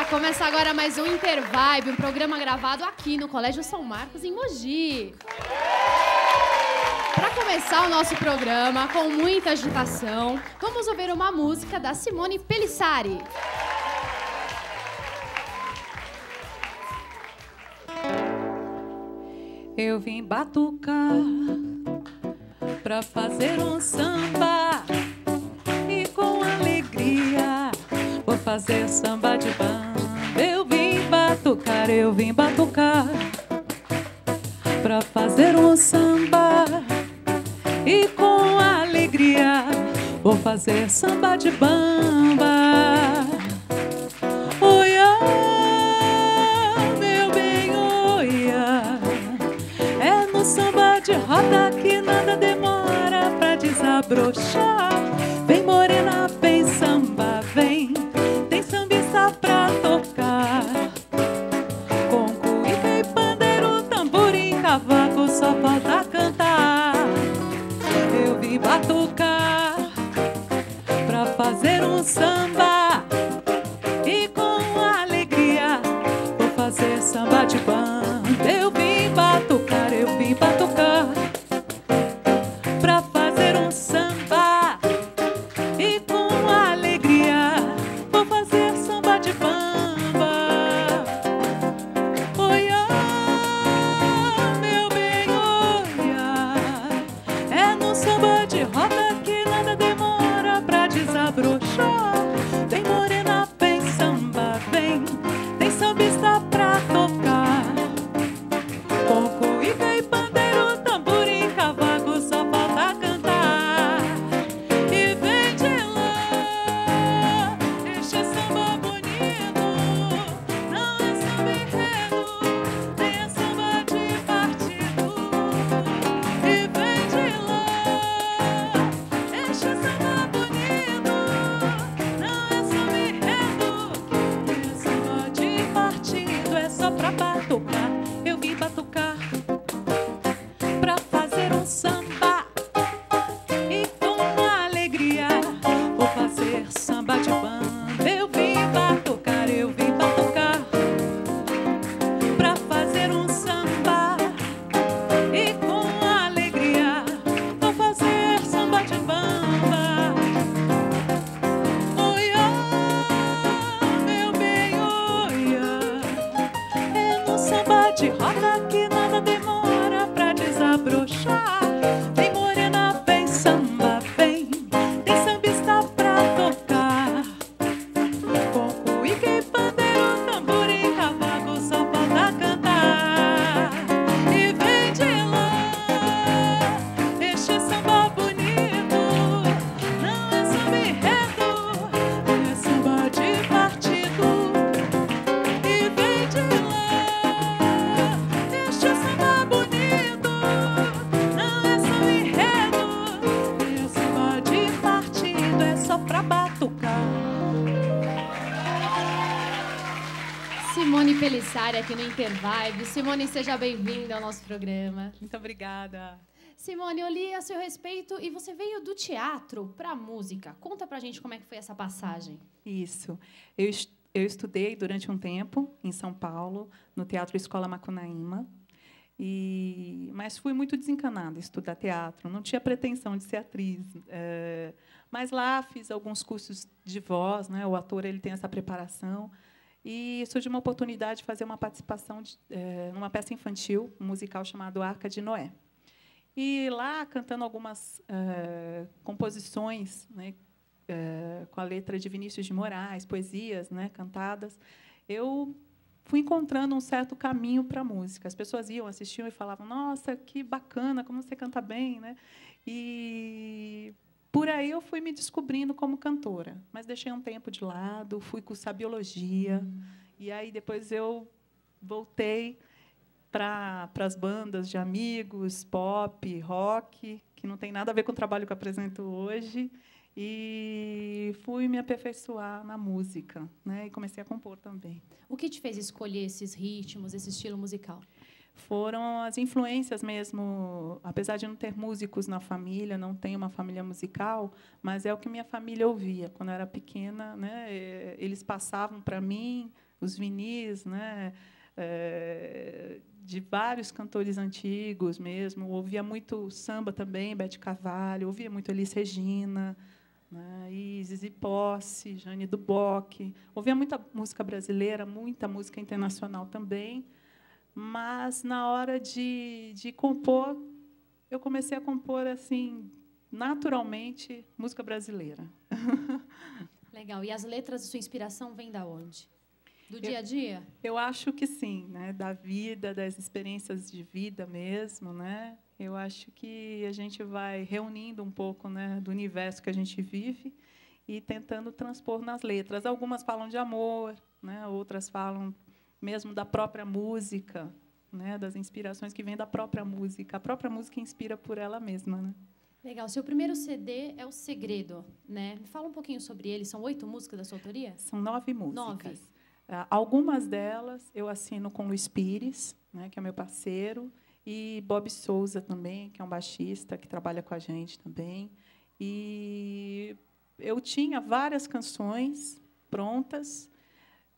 Começa agora mais um Intervibe, um programa gravado aqui no Colégio São Marcos, em Mogi. Para começar o nosso programa, com muita agitação, vamos ouvir uma música da Simone Pelissari. Eu vim batucar pra fazer um samba e com alegria vou fazer samba de banda. Eu vim batucar pra fazer um samba e com alegria vou fazer samba de bamba. Oiá, meu bem, oiá, é no samba de roda que nada demora pra desabrochar. Vem morena, vem samba, vem, tem sambista pra tocar. Com cuíca e pandeiro, tamborim, cavaco, só falta cantar. Eu vim batucar pra fazer um samba e com alegria vou fazer samba de banda. Eu vim batucar pra fazer um samba e com alegria vou fazer samba de bamba. Oiá, meu bem, oiá, é no samba de roda que nada demora pra desabrochar. Vem morena, vem samba, vem, tem sambista pra tocar. Com cuíca e pandeiro, tamborim, cavaco, só falta cantar. E vem de lá, este samba bonito, não é samba enredo, nem é samba de partido. E vem de lá, este samba bonito, não é samba enredo, nem é samba de partido. É só pra batucar, eu vim batucar pra fazer um samba e com alegria vou fazer samba de banda. Eu vim batucar pra fazer um samba e com alegria vou fazer samba de banda. Oiá, meu bem, oiá, é no samba de roda que nada demora pra desabrochar. Vem morena, vem samba, vem, tem sambista pra tocar. Com cuíca e pandeiro, tamborim, cavaco, só falta cantar. E vem de lá, este samba bonito, não é samba enredo, é samba de partido. E vem de lá, este samba bonito, não é samba enredo, é samba de partido. É só pra batucar. Simone Pelissari aqui no Intervibe. Simone, seja bem-vinda ao nosso programa. Muito obrigada. Simone, eu li a seu respeito e você veio do teatro para a música. Conta pra gente como é que foi essa passagem. Isso. Eu estudei durante um tempo em São Paulo, no Teatro Escola Macunaíma, mas fui muito desencanada em estudar teatro. Não tinha pretensão de ser atriz. Mas lá fiz alguns cursos de voz, né? O ator ele tem essa preparação. E surgiu uma oportunidade de fazer uma participação numa peça infantil, um musical chamado Arca de Noé. E lá, cantando algumas composições, né, com a letra de Vinícius de Moraes, poesias, né, cantadas, eu fui encontrando um certo caminho para a música. As pessoas iam, assistiam e falavam: nossa, que bacana, como você canta bem, né? E por aí eu fui me descobrindo como cantora, mas deixei um tempo de lado, fui cursar biologia, e aí depois eu voltei para as bandas de amigos, pop, rock, que não tem nada a ver com o trabalho que eu apresento hoje, e fui me aperfeiçoar na música, né? E comecei a compor também. O que te fez escolher esses ritmos, esse estilo musical? Foram as influências mesmo, apesar de não ter músicos na família, não tenho uma família musical, mas é o que minha família ouvia. Quando eu era pequena, né, eles passavam para mim os vinis, né, de vários cantores antigos mesmo. Ouvia muito samba também, Bete Carvalho, ouvia muito Elis Regina, né, e Zizi Posse, Jane do Bock. Ouvia muita música brasileira, muita música internacional também. Mas, na hora de compor, eu comecei a compor assim, naturalmente, música brasileira. Legal. E as letras, sua inspiração vem da onde? Do dia a dia? Eu acho que sim, né? Da vida, das experiências de vida mesmo, né? Eu acho que a gente vai reunindo um pouco, né, do universo que a gente vive e tentando transpor nas letras. Algumas falam de amor, né? Outras falam mesmo da própria música, né? Das inspirações que vêm da própria música. A própria música inspira por ela mesma, né? Legal. Seu primeiro CD é O Segredo, né? Me fala um pouquinho sobre ele. São 8 músicas da sua autoria? São 9 músicas. 9. Algumas delas eu assino com Luiz Pires, né, que é meu parceiro, e Bob Souza também, que é um baixista que trabalha com a gente também. E eu tinha várias canções prontas,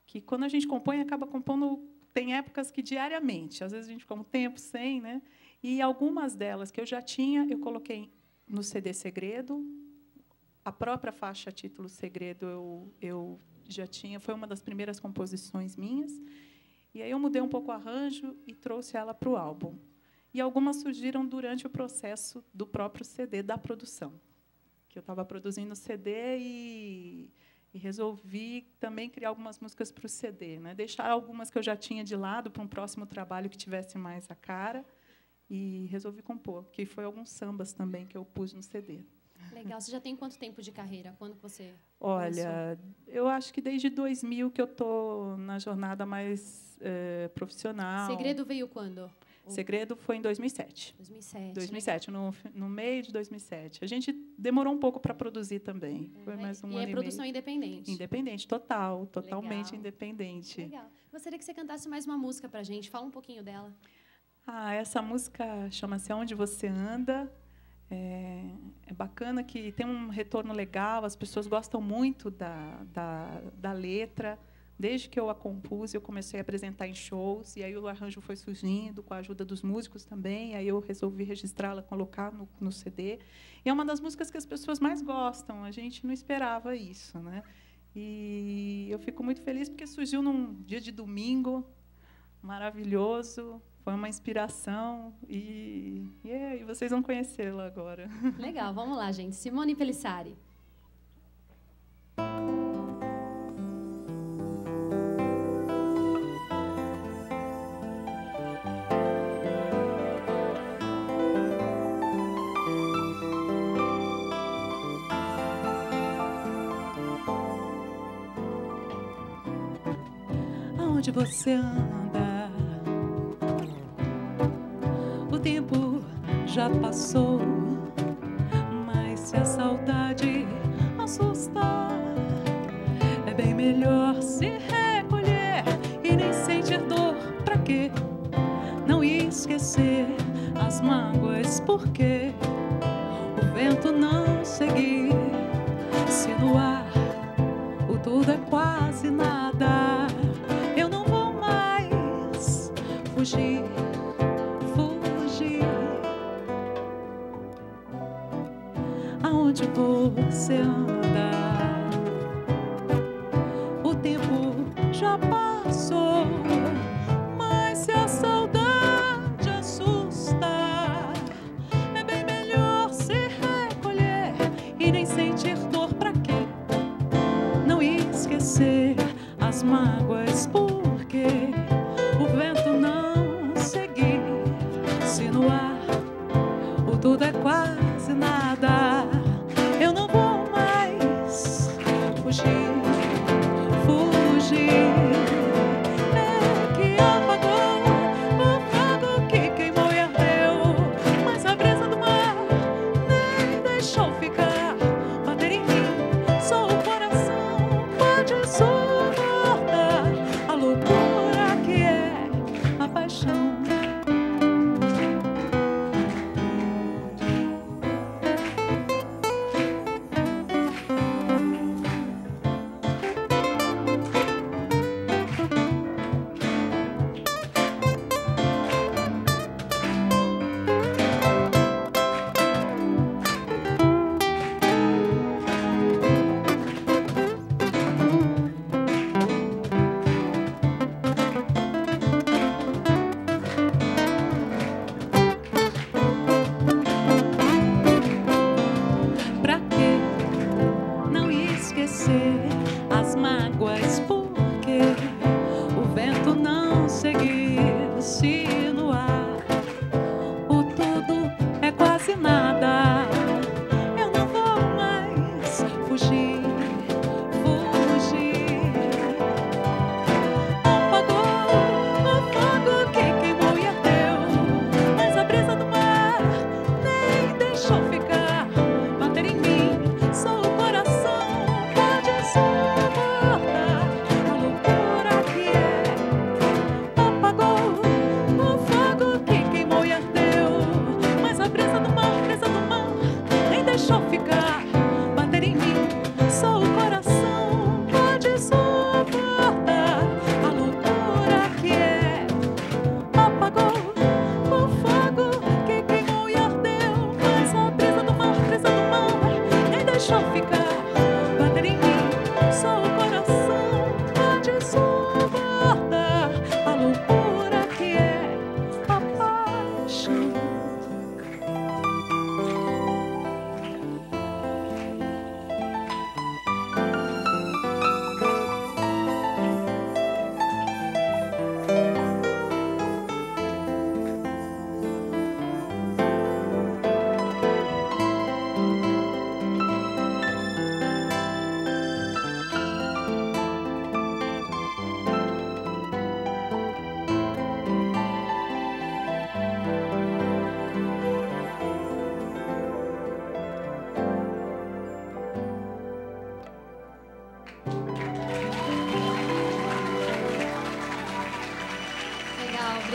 que, quando a gente compõe, acaba compondo. Tem épocas que diariamente, às vezes a gente fica um tempo sem, né? E algumas delas que eu já tinha, eu coloquei no CD Segredo. A própria faixa título Segredo eu já tinha, foi uma das primeiras composições minhas. E aí eu mudei um pouco o arranjo e trouxe ela para o álbum. E algumas surgiram durante o processo do próprio CD, da produção, que eu estava produzindo o CD e resolvi também criar algumas músicas para o CD, né? Deixar algumas que eu já tinha de lado para um próximo trabalho que tivesse mais a cara, e resolvi compor, que foi alguns sambas também que eu pus no CD. Legal. Você já tem quanto tempo de carreira? Quando que você Olha, começou? eu acho que desde 2000 que eu estou na jornada mais profissional. Segredo veio quando? Segredo foi em 2007. 2007. 2007, no meio de 2007. A gente demorou um pouco para produzir também. Foi mais um ano e meio. E é produção independente? Independente, totalmente independente. Legal. Gostaria que você cantasse mais uma música para a gente. Fala um pouquinho dela. Essa música chama-se Aonde Você Anda. É bacana que tem um retorno legal, as pessoas gostam muito da letra. Desde que eu a compus, eu comecei a apresentar em shows, e aí o arranjo foi surgindo, com a ajuda dos músicos também, aí eu resolvi registrá-la, colocar no CD. E é uma das músicas que as pessoas mais gostam, a gente não esperava isso, né? E eu fico muito feliz porque surgiu num dia de domingo, maravilhoso, foi uma inspiração, e vocês vão conhecê-la agora. Legal, vamos lá, gente. Simone Pelissari. Aonde você anda? O tempo já passou, mas se a saudade assustar, é bem melhor se recolher e nem sentir dor. Pra quê? Não esquecer as mágoas, porque o vento não seguir. Se no ar o tudo é quase nada, eu não vou mais fugir. Aonde você anda? O tempo já passou, mas se a saudade assustar, é bem melhor se recolher e nem sentir dor. Pra quê? Não esquecer as mágoas, porque o vento não seguir. Se no ar o tudo é quase nada, eu não vou mais fugir. É que apagou o fogo que queimou e ardeu, mas a brisa do mar nem deixou ficar. Bater em mim, só o coração pode suportar a loucura que é a paixão.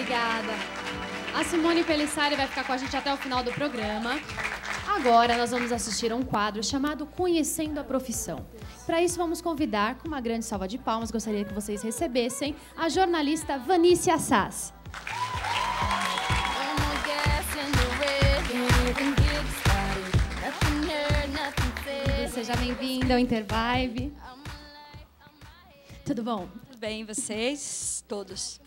Obrigada. A Simone Pelissari vai ficar com a gente até o final do programa. Agora nós vamos assistir a um quadro chamado Conhecendo a Profissão. Para isso, vamos convidar, com uma grande salva de palmas, gostaria que vocês recebessem a jornalista Vanice Assas. Seja bem-vinda ao Intervibe. Tudo bom? Tudo bem, vocês? Todos.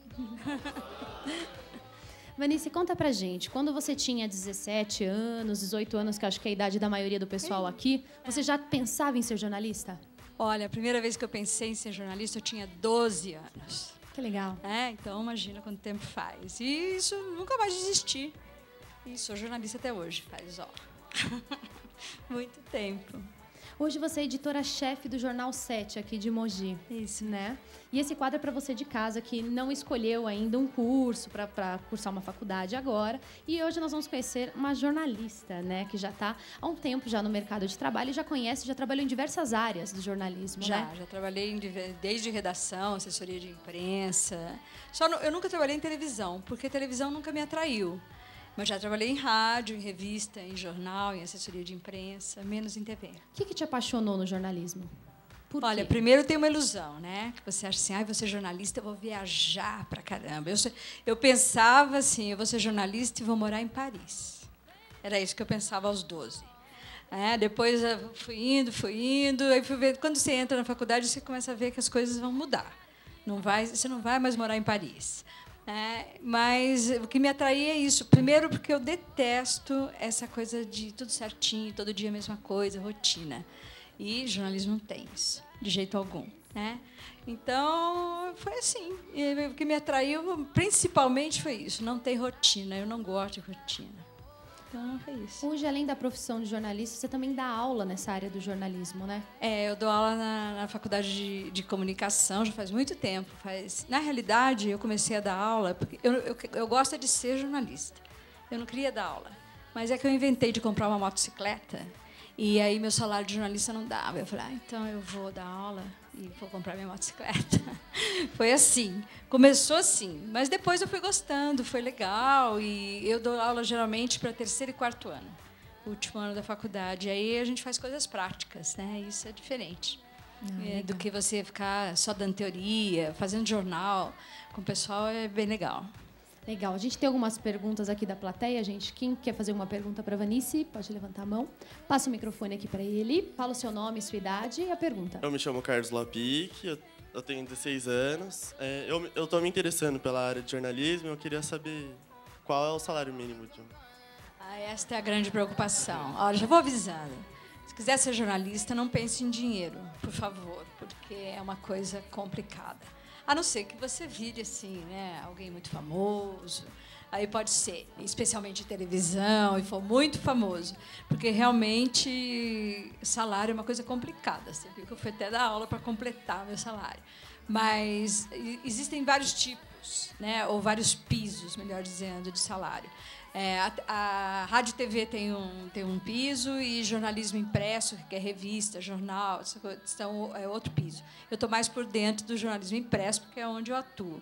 Vanice, conta pra gente, quando você tinha 17 anos, 18 anos, que acho que é a idade da maioria do pessoal aqui, você já pensava em ser jornalista? Olha, a primeira vez que eu pensei em ser jornalista, eu tinha 12 anos. Que legal. Então, imagina quanto tempo faz. E isso, nunca mais desisti. E sou jornalista até hoje, faz, muito tempo. Hoje você é editora-chefe do Jornal 7 aqui de Mogi. Isso. Né? E esse quadro é para você de casa que não escolheu ainda um curso para cursar uma faculdade agora. E hoje nós vamos conhecer uma jornalista, né, que já está há um tempo já no mercado de trabalho e já trabalhou em diversas áreas do jornalismo. Já trabalhei desde redação, assessoria de imprensa. Eu nunca trabalhei em televisão, porque televisão nunca me atraiu. Mas já trabalhei em rádio, em revista, em jornal, em assessoria de imprensa, menos em TV. O que te apaixonou no jornalismo? Por Olha, quê? primeiro tem uma ilusão, né? Que você acha assim, vou ser jornalista, eu vou viajar pra caramba. Eu pensava assim, eu vou ser jornalista e vou morar em Paris. Era isso que eu pensava aos 12. Depois eu fui indo, aí fui ver, quando você entra na faculdade, você começa a ver que as coisas vão mudar. Você não vai mais morar em Paris. Mas o que me atraía é isso. Primeiro, porque eu detesto essa coisa de tudo certinho, todo dia a mesma coisa, rotina. E jornalismo não tem isso, de jeito algum. Então, foi assim. E o que me atraiu, principalmente, foi isso. Não tem rotina. Eu não gosto de rotina. Então, foi isso. Hoje, além da profissão de jornalista, você também dá aula nessa área do jornalismo, né? Eu dou aula na faculdade de comunicação já faz muito tempo. Na realidade, eu comecei a dar aula porque eu gosto de ser jornalista. Eu não queria dar aula. Mas é que eu inventei de comprar uma motocicleta e aí meu salário de jornalista não dava. Eu falei, então eu vou dar aula e vou comprar minha motocicleta. Foi assim. Começou assim. Mas depois eu fui gostando, foi legal. E eu dou aula geralmente para terceiro e quarto ano, o último ano da faculdade. Aí a gente faz coisas práticas, né? Isso é diferente do que você ficar só dando teoria, fazendo jornal. Com o pessoal é bem legal. Legal. A gente tem algumas perguntas aqui da plateia, gente. Quem quer fazer uma pergunta para a Vanice, pode levantar a mão. Passa o microfone aqui para ele. Fala o seu nome, sua idade e a pergunta. Eu me chamo Carlos Lapic, eu tenho 16 anos. Eu estou me interessando pela área de jornalismo e eu queria saber qual é o salário mínimo de esta é a grande preocupação. Olha, já vou avisando. Se quiser ser jornalista, não pense em dinheiro, por favor, porque é uma coisa complicada. A não ser que você vire assim, né, alguém muito famoso. Aí pode ser, especialmente de televisão, e for muito famoso. Porque realmente salário é uma coisa complicada. Você viu que eu fui até dar aula para completar meu salário. Mas existem vários tipos, né, ou vários pisos, melhor dizendo, de salário. A rádio e TV tem um piso e jornalismo impresso, que é revista, jornal, é outro piso. Eu estou mais por dentro do jornalismo impresso, porque é onde eu atuo.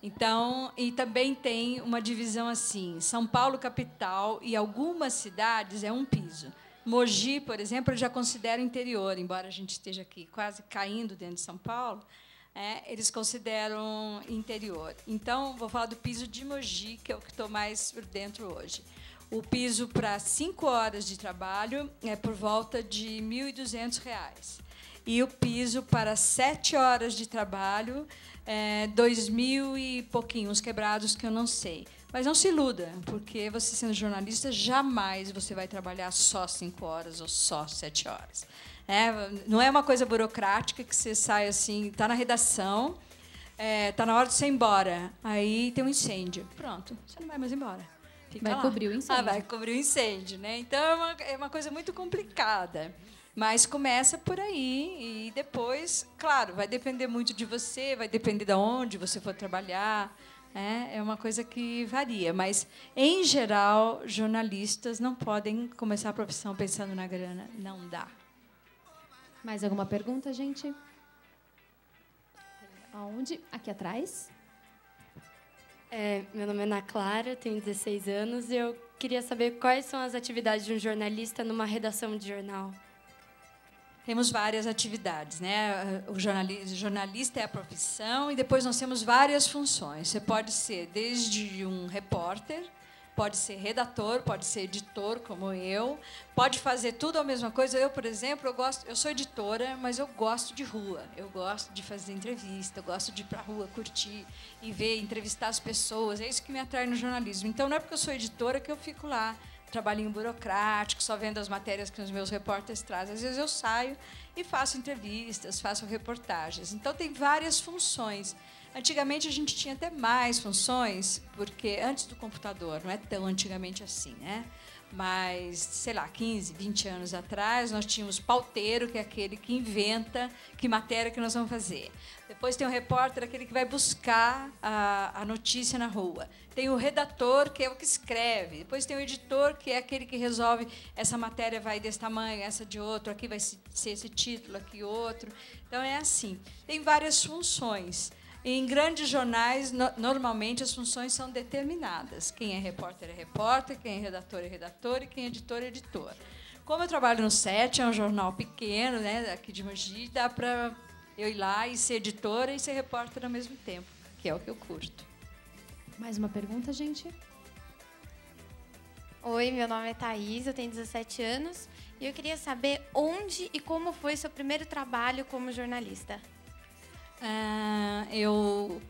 Então, e também tem uma divisão assim, São Paulo, capital, e algumas cidades é um piso. Mogi, por exemplo, eu já considero interior, embora a gente esteja aqui quase caindo dentro de São Paulo, eles consideram interior. Então, vou falar do piso de Mogi, que é o que estou mais por dentro hoje. O piso para 5 horas de trabalho é por volta de R$ 1.200. E o piso para 7 horas de trabalho é 2.000 e pouquinho, uns quebrados que eu não sei. Mas não se iluda, porque você sendo jornalista, jamais você vai trabalhar só 5 horas ou só 7 horas. Não é uma coisa burocrática que você sai assim, está na redação, está na hora de você ir embora, aí tem um incêndio. Pronto, você não vai mais embora. Fica lá. Cobrir o incêndio. Vai cobrir o incêndio. Né? Então, é uma coisa muito complicada. Mas começa por aí e depois, claro, vai depender muito de você, vai depender de onde você for trabalhar. É uma coisa que varia. Mas, em geral, jornalistas não podem começar a profissão pensando na grana. Não dá. Mais alguma pergunta, gente? Aonde? Aqui atrás. Meu nome é Ana Clara, tenho 16 anos e eu queria saber quais são as atividades de um jornalista numa redação de jornal. Temos várias atividades, né? O jornalista é a profissão e depois nós temos várias funções. Você pode ser desde um repórter, pode ser redator, pode ser editor, como eu, pode fazer tudo a mesma coisa. Eu, por exemplo, eu sou editora, mas eu gosto de rua, eu gosto de fazer entrevista, eu gosto de ir para a rua, curtir e ver, entrevistar as pessoas. É isso que me atrai no jornalismo. Então, não é porque eu sou editora que eu fico lá, trabalhinho burocrático, só vendo as matérias que os meus repórteres trazem. Às vezes eu saio e faço entrevistas, faço reportagens. Então, tem várias funções. Antigamente, a gente tinha até mais funções, porque antes do computador, não é tão antigamente assim, né? Mas, sei lá, 15, 20 anos atrás, nós tínhamos pauteiro, que é aquele que inventa que matéria que nós vamos fazer. Depois tem o repórter, aquele que vai buscar a notícia na rua. Tem o redator, que é o que escreve. Depois tem o editor, que é aquele que resolve essa matéria vai desse tamanho, essa de outro, aqui vai ser esse título, aqui outro. Então, é assim. Tem várias funções. Em grandes jornais, normalmente, as funções são determinadas. Quem é repórter, quem é redator e quem é editor, é editor. Como eu trabalho no 7, é um jornal pequeno, né, aqui de Mogi, dá para eu ir lá e ser editora e ser repórter ao mesmo tempo, que é o que eu curto. Mais uma pergunta, gente? Oi, meu nome é Thaís, eu tenho 17 anos e eu queria saber onde e como foi seu primeiro trabalho como jornalista. Eu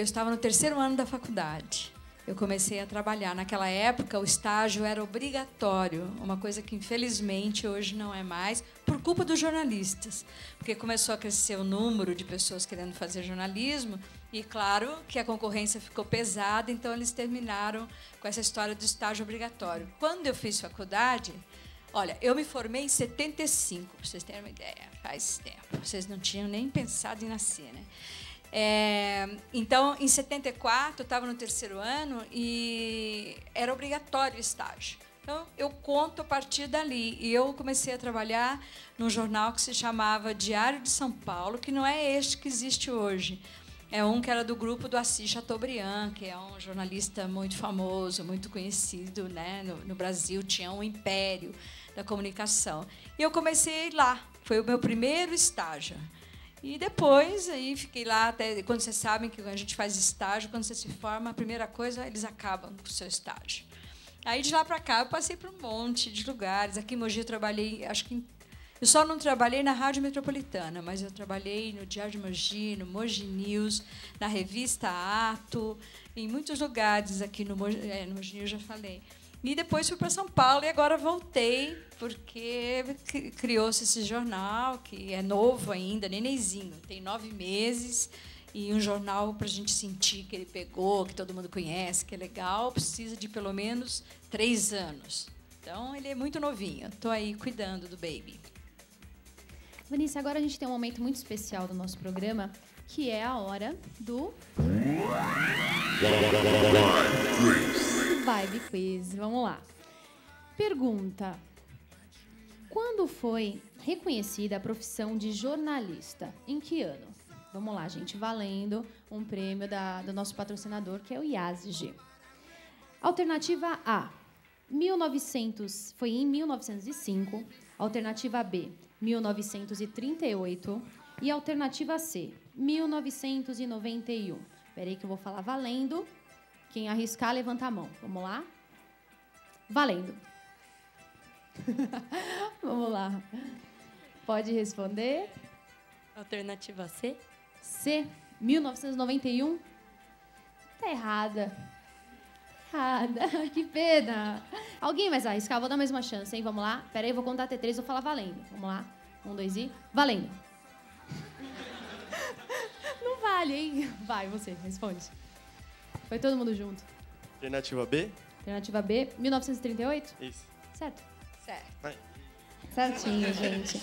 estava no 3º ano da faculdade. Eu comecei a trabalhar. Naquela época, o estágio era obrigatório, uma coisa que, infelizmente, hoje não é mais, por culpa dos jornalistas. Porque começou a crescer o número de pessoas querendo fazer jornalismo e, claro, que a concorrência ficou pesada, então eles terminaram com essa história do estágio obrigatório. Quando eu fiz faculdade, olha, eu me formei em 75, para vocês terem uma ideia, faz tempo. Vocês não tinham nem pensado em nascer, né? Então, em 74, eu estava no 3º ano e era obrigatório o estágio. Então, eu conto a partir dali. E eu comecei a trabalhar num jornal que se chamava Diário de São Paulo, que não é este que existe hoje. É um que era do grupo do Assis Chateaubriand, que é um jornalista muito famoso, muito conhecido, né? No Brasil, tinha um império da comunicação. E eu comecei lá. Foi o meu primeiro estágio. E depois, aí fiquei lá, até quando vocês sabem que a gente faz estágio, quando você se forma, a primeira coisa, eles acabam com o seu estágio. Aí, de lá para cá, eu passei por um monte de lugares. Aqui em Mogi, eu trabalhei, eu só não trabalhei na Rádio Metropolitana, mas eu trabalhei no Diário de Mogi, no Mogi News, na revista Ato, em muitos lugares aqui no Mogi News, já falei. E depois fui para São Paulo e agora voltei, porque criou-se esse jornal, que é novo ainda, nenenzinho, tem 9 meses, e um jornal para a gente sentir que ele pegou, que todo mundo conhece, que é legal, precisa de pelo menos 3 anos. Então, ele é muito novinho. Estou aí cuidando do baby. Vinícius, agora a gente tem um momento muito especial do nosso programa, que é a hora do Vibe Quiz. Vamos lá. Pergunta: quando foi reconhecida a profissão de jornalista? Em que ano? Vamos lá, gente, valendo um prêmio do nosso patrocinador, que é o IASG. Alternativa A, foi em 1905. Alternativa B, 1938. E alternativa C, 1991. Espera aí que eu vou falar valendo. Quem arriscar, levanta a mão. Vamos lá? Valendo. Vamos lá. Pode responder. Alternativa C. C, 1991. Tá errada. Que pena. Alguém mais vai arriscar? Vou dar mais uma chance, hein? Vamos lá? Pera aí, eu vou contar até 3, vou falar valendo. Vamos lá? 1, 2 e... Valendo. Não vale, hein? Vai, você, responde. Foi todo mundo junto. Alternativa B? Alternativa B, 1938? Isso. Certo. Certo. Vai. Certinho, gente.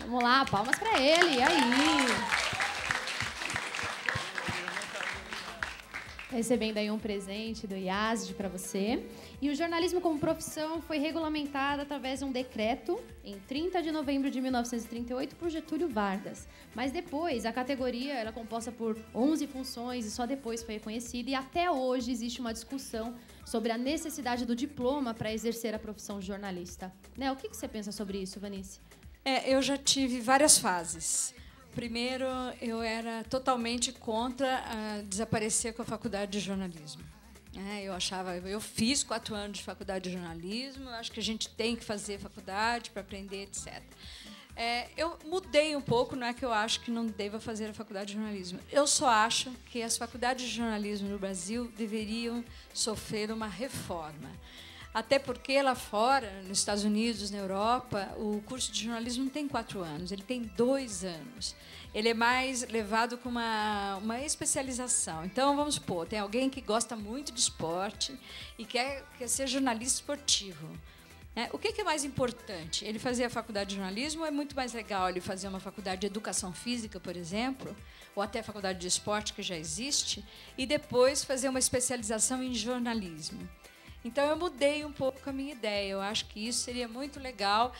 Vamos lá, palmas pra ele. E aí? Recebendo aí um presente do IASD para você. E o jornalismo como profissão foi regulamentado através de um decreto em 30 de novembro de 1938 por Getúlio Vargas. Mas depois, a categoria era composta por 11 funções e só depois foi reconhecida. E até hoje existe uma discussão sobre a necessidade do diploma para exercer a profissão de jornalista. Né? O que você pensa sobre isso, Vanice? Eu já tive várias fases. Primeiro, eu era totalmente contra desaparecer com a faculdade de jornalismo. Eu fiz 4 anos de faculdade de jornalismo, acho que a gente tem que fazer faculdade para aprender, etc. Eu mudei um pouco, não é que eu acho que não deva fazer a faculdade de jornalismo. Eu só acho que as faculdades de jornalismo no Brasil deveriam sofrer uma reforma. Até porque lá fora, nos Estados Unidos, na Europa, o curso de jornalismo não tem 4 anos, ele tem 2 anos. Ele é mais levado com uma especialização. Então, vamos supor, tem alguém que gosta muito de esporte e quer ser jornalista esportivo. O que é mais importante? Ele fazer a faculdade de jornalismo ou é muito mais legal ele fazer uma faculdade de educação física, por exemplo, ou até a faculdade de esporte, que já existe, e depois fazer uma especialização em jornalismo? Então, eu mudei um pouco a minha ideia. Eu acho que isso seria muito legal,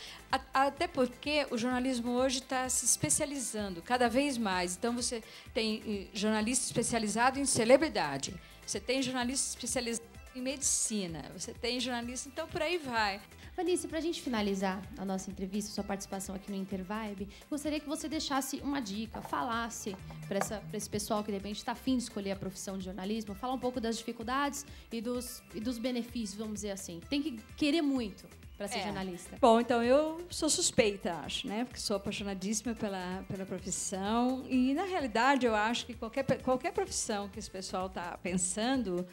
até porque o jornalismo hoje está se especializando cada vez mais. Então, você tem jornalista especializado em celebridade, você tem jornalista especializado em medicina, você tem jornalista... Então, por aí vai. Vanice, para a gente finalizar a nossa entrevista, sua participação aqui no Intervibe, gostaria que você deixasse uma dica, falasse para esse pessoal que, de repente, está afim de escolher a profissão de jornalismo, falar um pouco das dificuldades e dos benefícios, vamos dizer assim. Tem que querer muito para ser jornalista. Bom, então, eu sou suspeita, acho, né? Porque sou apaixonadíssima pela profissão. E, na realidade, eu acho que qualquer profissão que esse pessoal está pensando,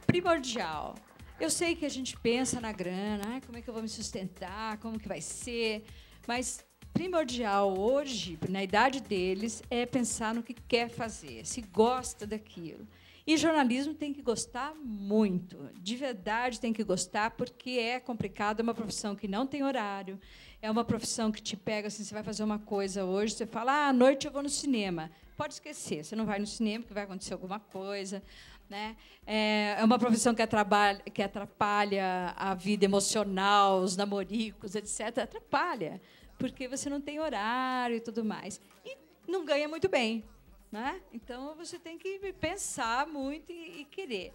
primordial. Eu sei que a gente pensa na grana, como é que eu vou me sustentar, como que vai ser, mas primordial hoje, na idade deles, é pensar no que quer fazer, se gosta daquilo. E jornalismo tem que gostar muito, de verdade tem que gostar, porque é complicado, é uma profissão que não tem horário, é uma profissão que te pega, assim, você vai fazer uma coisa hoje, você fala, à noite eu vou no cinema. Pode esquecer, você não vai no cinema, porque vai acontecer alguma coisa. Né? É uma profissão que atrapalha a vida emocional, os namoricos, etc. Atrapalha, porque você não tem horário e tudo mais. E não ganha muito bem. Né? Então, você tem que pensar muito e querer.